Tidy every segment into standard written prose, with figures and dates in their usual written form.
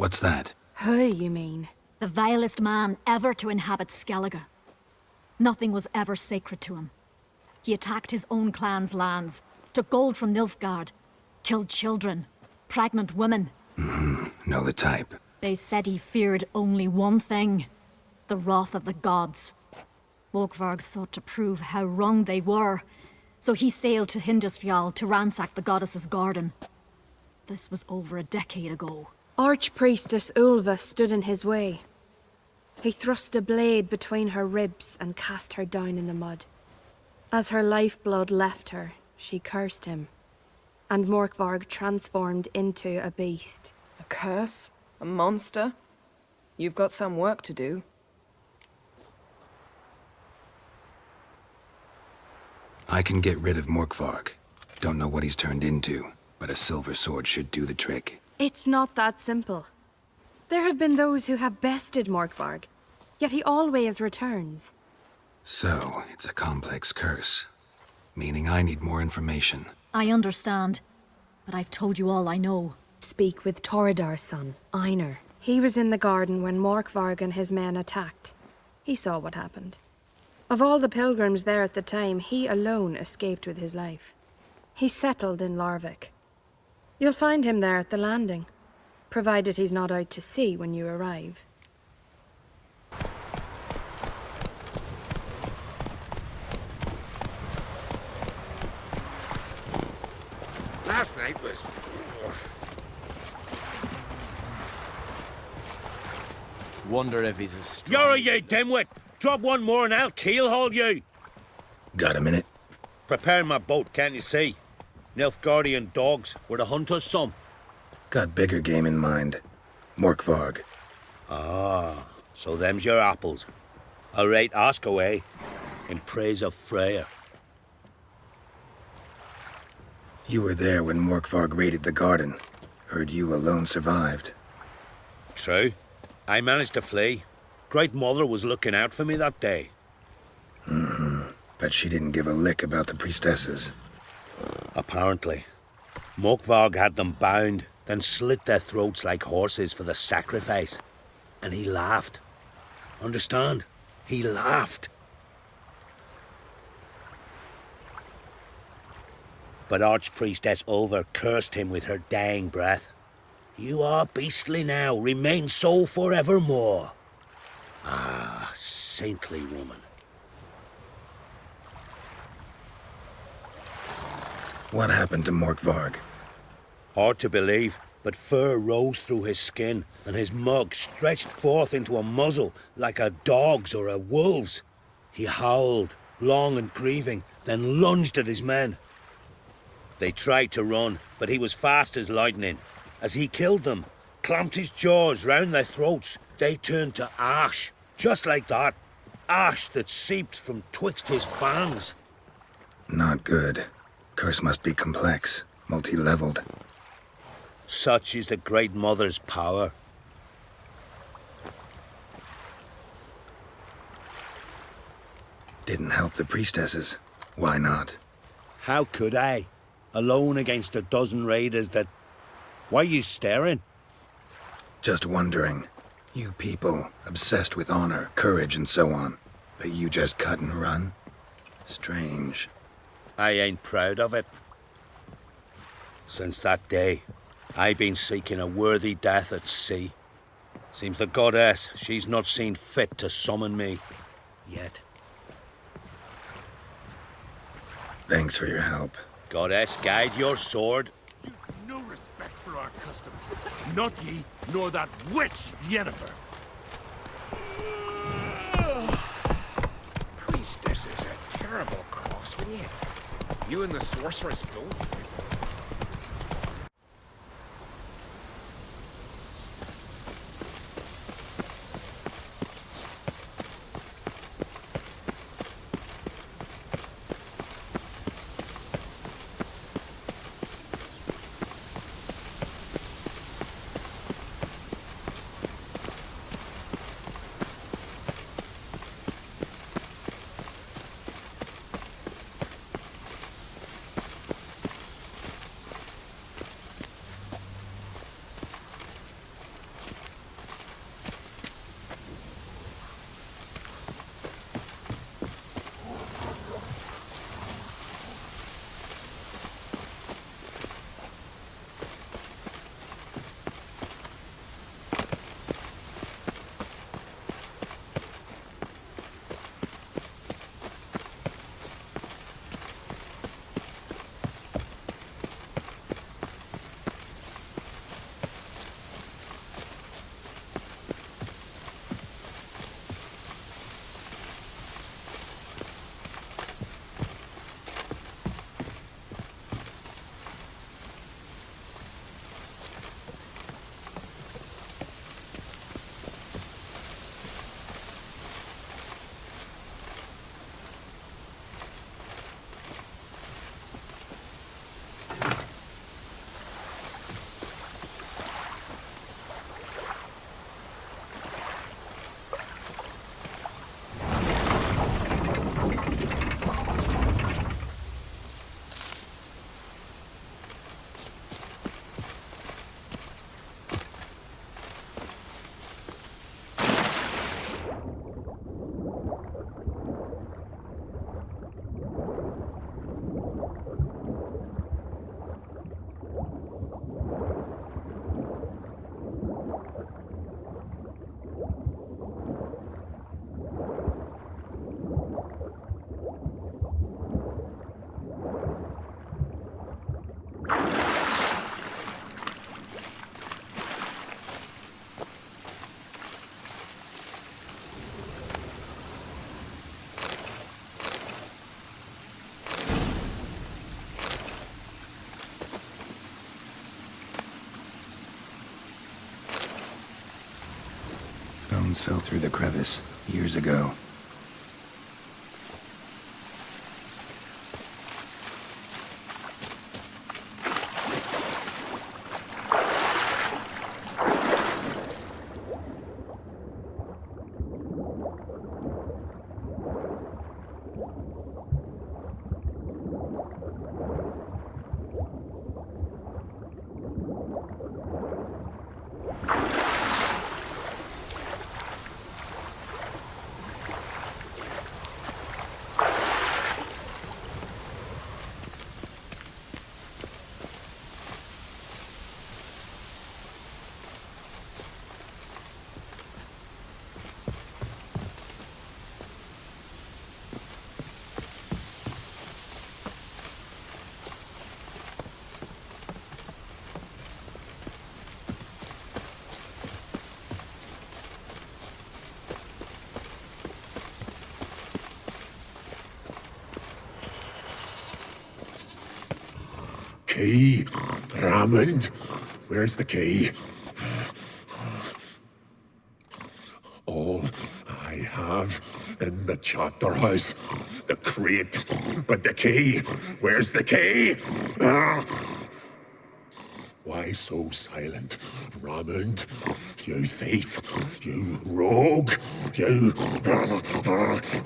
What's that? Who, you mean? The vilest man ever to inhabit Skellige. Nothing was ever sacred to him. He attacked his own clan's lands, took gold from Nilfgaard, killed children, pregnant women. Know the type. They said he feared only one thing, the wrath of the gods. Morkvarg sought to prove how wrong they were, so he sailed to Hindisfjall to ransack the goddess's garden. This was over a decade ago. Archpriestess Ulva stood in his way. He thrust a blade between her ribs and cast her down in the mud. As her lifeblood left her, she cursed him, and Morkvarg transformed into a beast. A curse? A monster? You've got some work to do. I can get rid of Morkvarg. Don't know what he's turned into, but a silver sword should do the trick. It's not that simple. There have been those who have bested Morkvarg, yet he always returns. So, it's a complex curse. Meaning I need more information. I understand, but I've told you all I know. Speak with Torridar's son, Einar. He was in the garden when Morkvarg and his men attacked. He saw what happened. Of all the pilgrims there at the time, he alone escaped with his life. He settled in Larvik. You'll find him there at the landing, provided he's not out to sea when you arrive. Last night was... Wonder if he's as strong. You're you dimwit! Drop one more and I'll keelhaul you! Got a minute? Prepare my boat, can't you see? Nilfgaardian dogs were to hunt us some. Got bigger game in mind. Morkvarg. Ah, so them's your apples. All right, ask away. In praise of Freyr. You were there when Morkvarg raided the garden. Heard you alone survived. True. I managed to flee. Great Mother was looking out for me that day. Bet she didn't give a lick about the priestesses. Apparently. Morkvarg had them bound, then slit their throats like horses for the sacrifice. And he laughed. Understand? He laughed. But Archpriestess Ulva cursed him with her dying breath. You are beastly now, remain so forevermore. Ah, saintly woman. What happened to Morkvarg? Hard to believe, but fur rose through his skin, and his mug stretched forth into a muzzle like a dog's or a wolf's. He howled, long and grieving, then lunged at his men. They tried to run, but he was fast as lightning. As he killed them, clamped his jaws round their throats, they turned to ash, just like that. Ash that seeped from twixt his fangs. Not good. Curse must be complex, multi-leveled. Such is the Great Mother's power. Didn't help the priestesses. Why not? How could I? Alone against a dozen raiders that... Why are you staring? Just wondering. You people, obsessed with honor, courage, and so on. But you just cut and run? Strange. I ain't proud of it. Since that day, I've been seeking a worthy death at sea. Seems the goddess, she's not seen fit to summon me. Yet. Thanks for your help. Goddess, guide your sword. You've no respect for our customs. Not ye, nor that witch, Yennefer. Priestess is a terrible cross with you. You and the sorceress both. Stones fell through the crevice years ago. Key, Raymond, where's the key? All I have in the chapter house, the crate, but the key, where's the key? Why so silent, Raymond? You thief, you rogue, you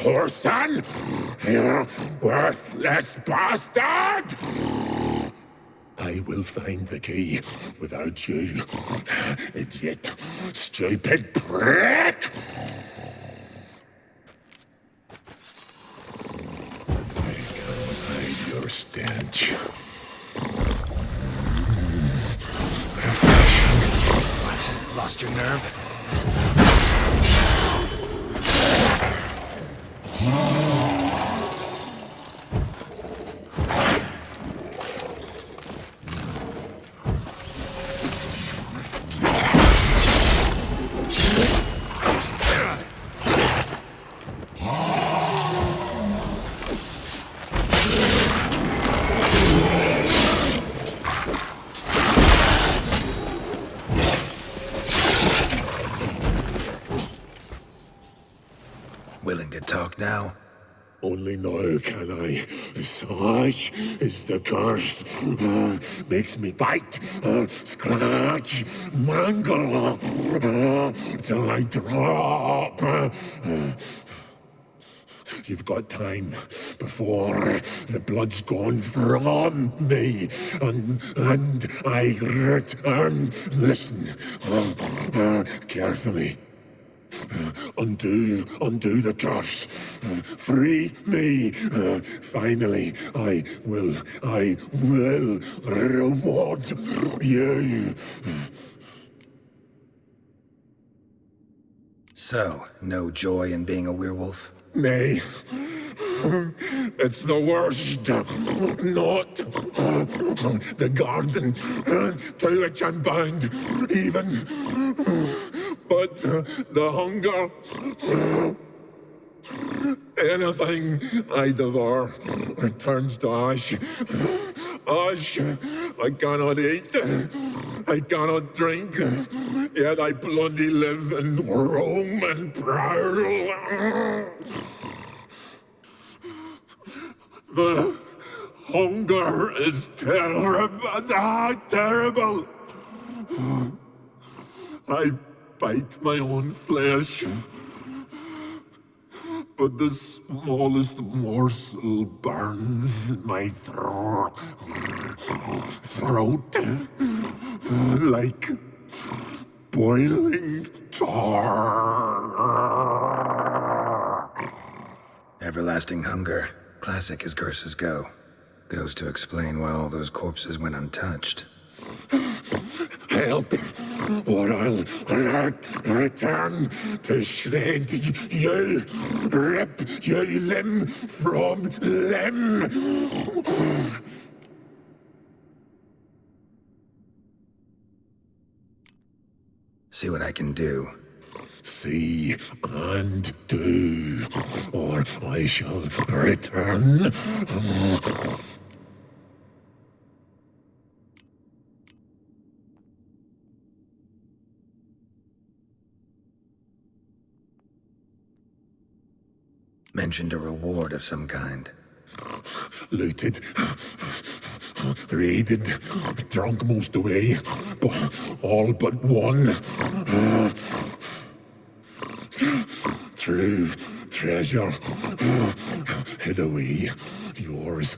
whoreson, you worthless bastard! I will find the key without you, idiot, stupid prick! I can hide your stench. What? Lost your nerve? Willing to talk now? Only now can I. Such is the curse. Makes me bite, scratch, mangle, till I drop. You've got time before the blood's gone from me, and I return. Listen, carefully. Undo the curse. Free me. Finally, I will reward you. So, no joy in being a werewolf? Nay. It's the worst. Not the garden to which I'm bound, even. But the hunger. Anything I devour turns to ash. Ash. I cannot eat. I cannot drink. Yet I bloody live and roam and prowl. The hunger is terrible. I bite my own flesh, but the smallest morsel burns my throat like boiling tar. Everlasting hunger. Classic as curses go. Goes to explain why all those corpses went untouched. Help, or I'll return to shred you, rip you limb from limb. See what I can do. See and do, or I shall return. Mentioned a reward of some kind. Looted, raided, drunk most away, all but one. True treasure hid away, yours.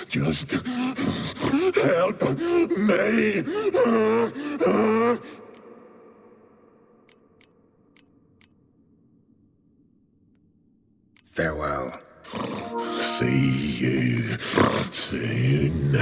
Just help me. Farewell. See you soon.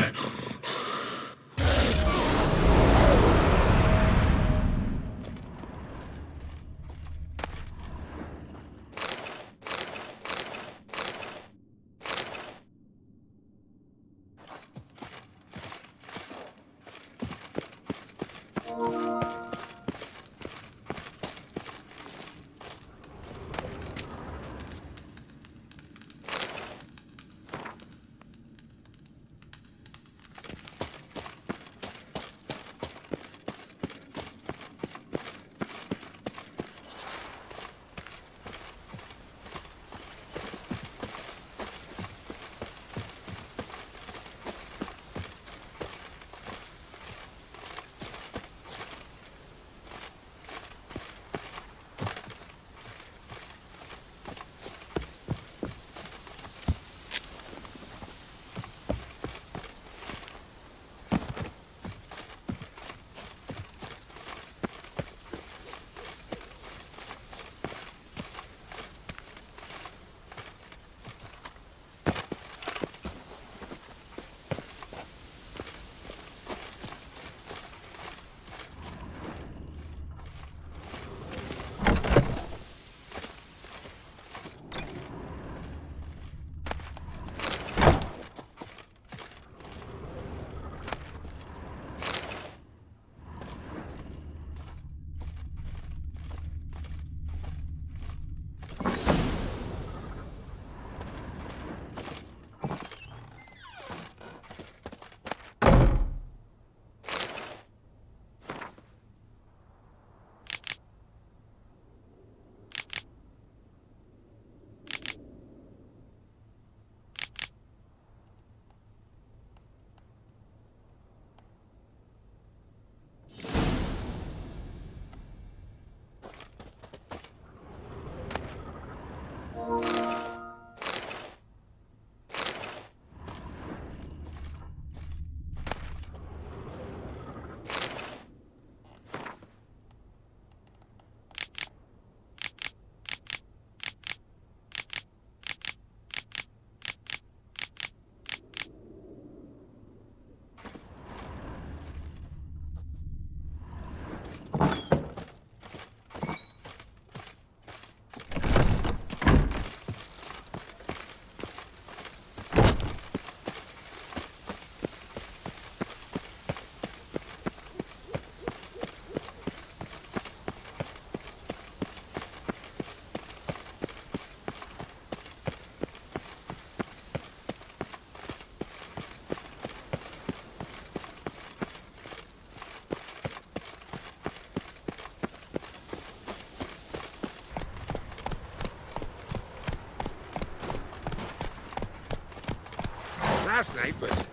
Last night was...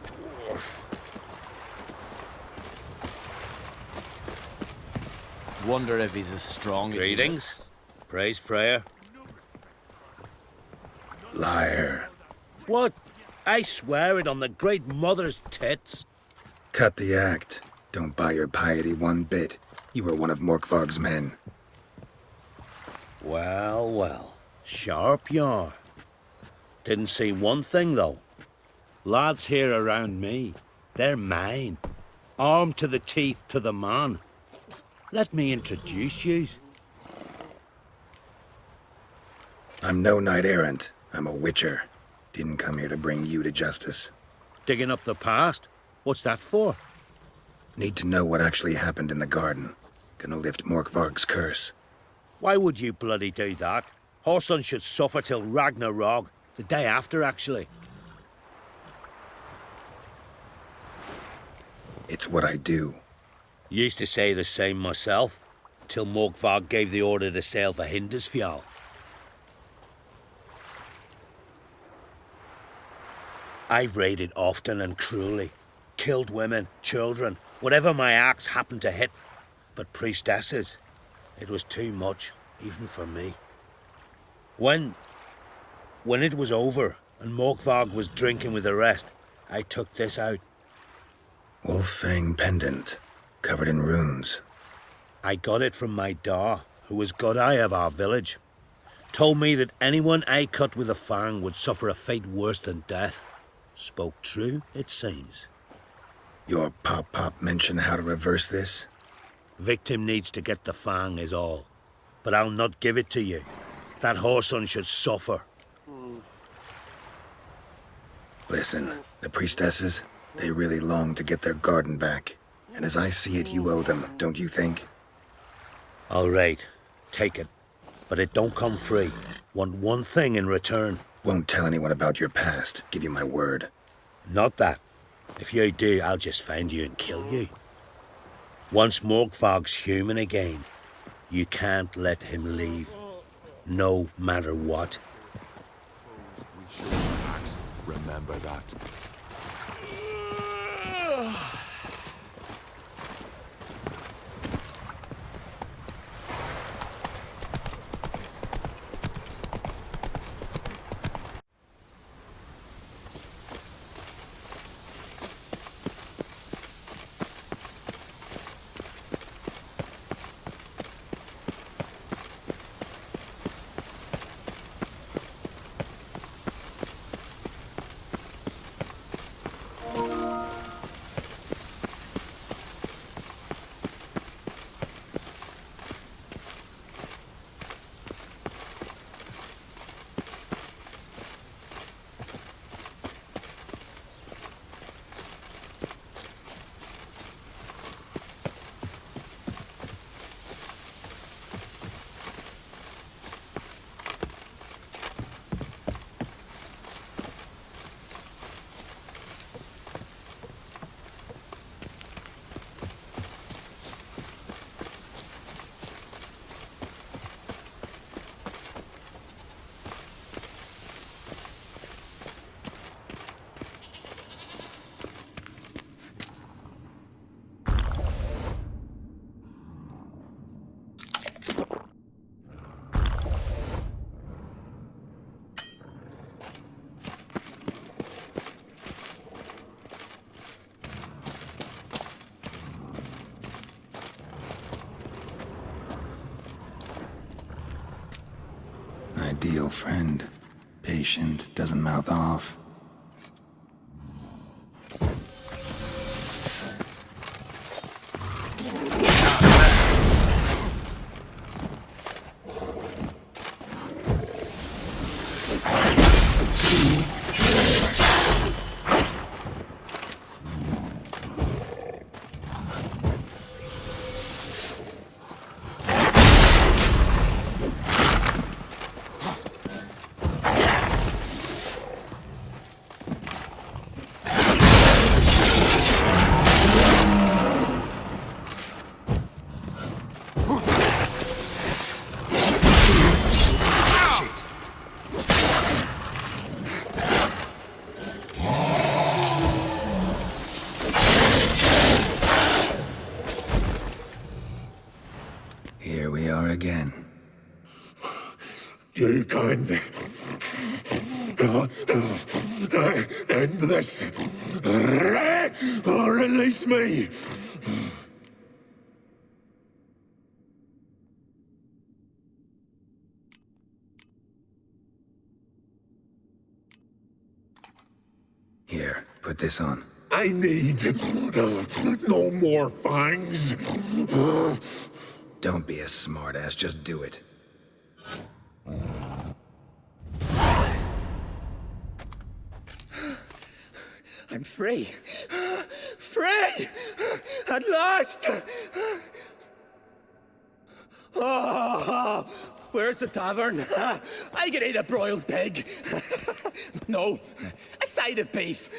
Wonder if he's as strong as he Greetings. Praise Freya. Liar. What? I swear it on the Great Mother's tits. Cut the act. Don't buy your piety one bit. You were one of Morkvarg's men. Well, well. Sharp you are. Didn't see one thing, though. Lads here around me, they're mine. Armed to the teeth to the man. Let me introduce yous. I'm no knight errant. I'm a witcher. Didn't come here to bring you to justice. Digging up the past? What's that for? Need to know what actually happened in the garden. Gonna lift Morkvarg's curse. Why would you bloody do that? Horson should suffer till Ragnarok. The day after, actually. It's what I do. Used to say the same myself, till Morkvarg gave the order to sail for Hindisfjall. I've raided often and cruelly. Killed women, children, whatever my axe happened to hit. But priestesses, it was too much, even for me. When it was over and Morkvarg was drinking with the rest, I took this out. Wolffang pendant, covered in runes. I got it from my da, who was godai of our village. Told me that anyone I cut with a fang would suffer a fate worse than death. Spoke true, it seems. Your pop mentioned how to reverse this? Victim needs to get the fang is all. But I'll not give it to you. That Horson should suffer. Listen, the priestesses, they really long to get their garden back. And as I see it, you owe them, don't you think? All right, take it. But it don't come free. Want one thing in return. Won't tell anyone about your past, give you my word. Not that. If you do, I'll just find you and kill you. Once Morkvarg's human again, you can't let him leave. No matter what. We show our axe. Remember that. Ideal friend. Patient, doesn't mouth off. Here we are again. You can end this. Or release me. Put this on. I need no more fangs. Don't be a smartass, just do it. I'm free. Free! At last! Oh, where's the tavern? I can eat a broiled pig. No, a side of beef.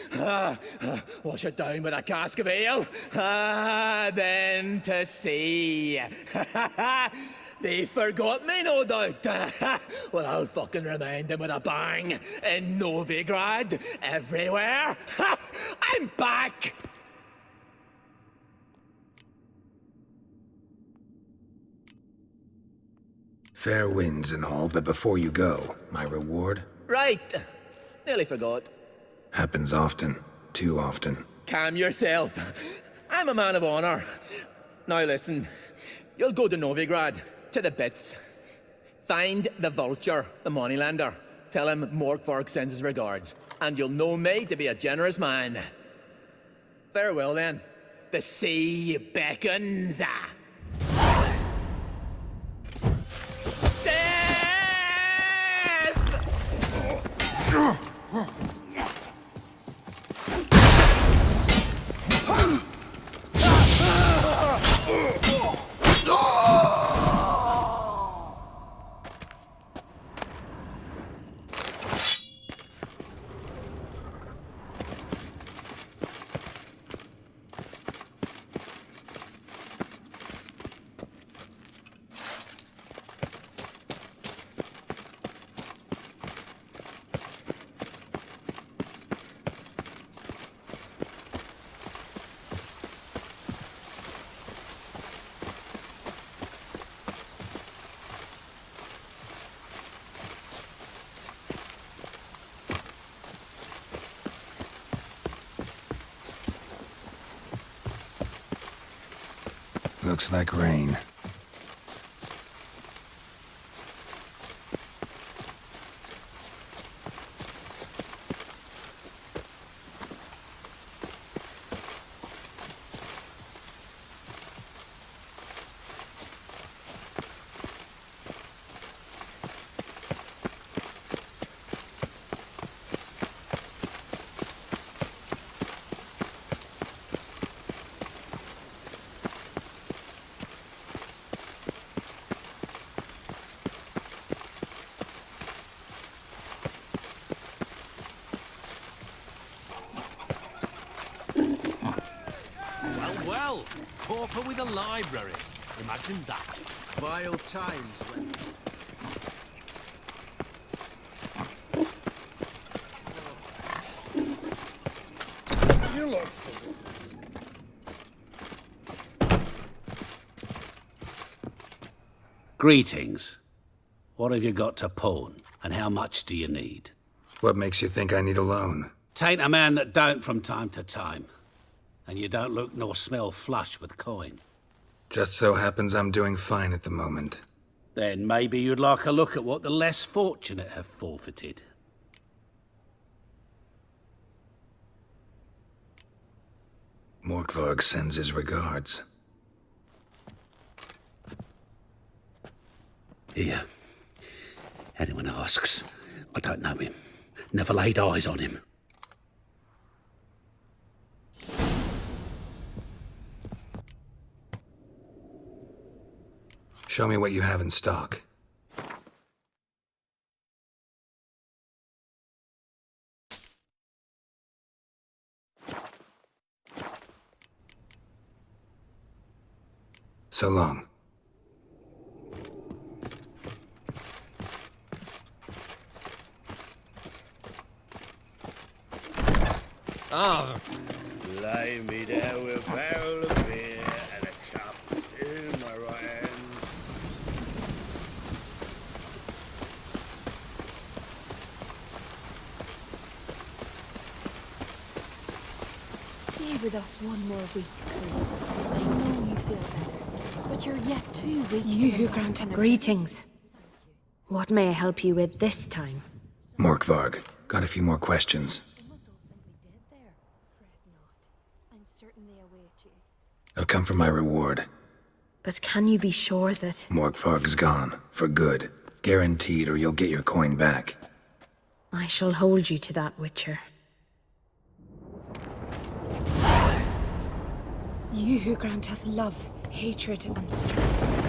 Wash it down with a cask of ale. Then to sea. They forgot me, no doubt. Well, I'll fucking remind them with a bang. In Novigrad, everywhere. I'm back! Fair winds and all, but before you go, my reward? Right. Nearly forgot. Happens often. Too often. Calm yourself. I'm a man of honor. Now listen. You'll go to Novigrad, to the bits. Find the Vulture, the moneylender. Tell him Morkvarg sends his regards, and you'll know me to be a generous man. Farewell then. The sea beckons. Looks like rain. Well, pauper with a library. Imagine that. Vile times when... Greetings. What have you got to pawn, and how much do you need? What makes you think I need a loan? Tain't a man that don't from time to time. And you don't look nor smell flush with coin. Just so happens I'm doing fine at the moment. Then maybe you'd like a look at what the less fortunate have forfeited. Morkvarg sends his regards. Here. Anyone asks, I don't know him. Never laid eyes on him. Show me what you have in stock. So long. Ah, Lay me down with a barrel of beer and a cup in my right hand. Stay with us one more week, please. I know you feel better, but you're yet 2 weeks. You who grant greetings. What may I help you with this time? Morkvarg, got a few more questions. I've come for my reward. But can you be sure that... Morkvarg's gone. For good. Guaranteed, or you'll get your coin back. I shall hold you to that, Witcher. You who grant us love, hatred, and strength.